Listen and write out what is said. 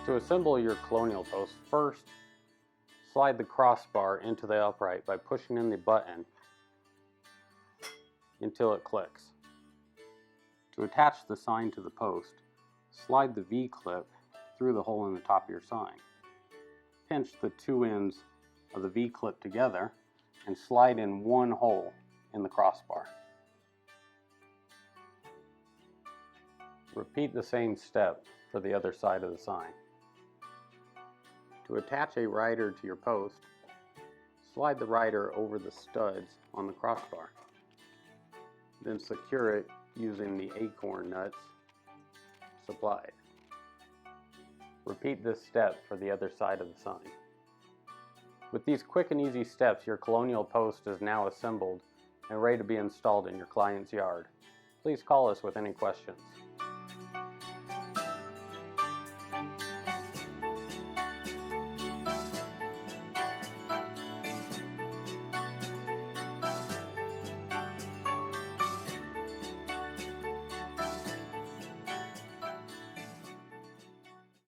To assemble your Colonial Post, first slide the crossbar into the upright by pushing in the button until it clicks. To attach the sign to the post, slide the V-clip through the hole in the top of your sign. Pinch the two ends of the V-clip together and slide in one hole in the crossbar. Repeat the same step for the other side of the sign. To attach a rider to your post, slide the rider over the studs on the crossbar. Then secure it using the acorn nuts supplied. Repeat this step for the other side of the sign. With these quick and easy steps, your Colonial Post is now assembled and ready to be installed in your client's yard. Please call us with any questions.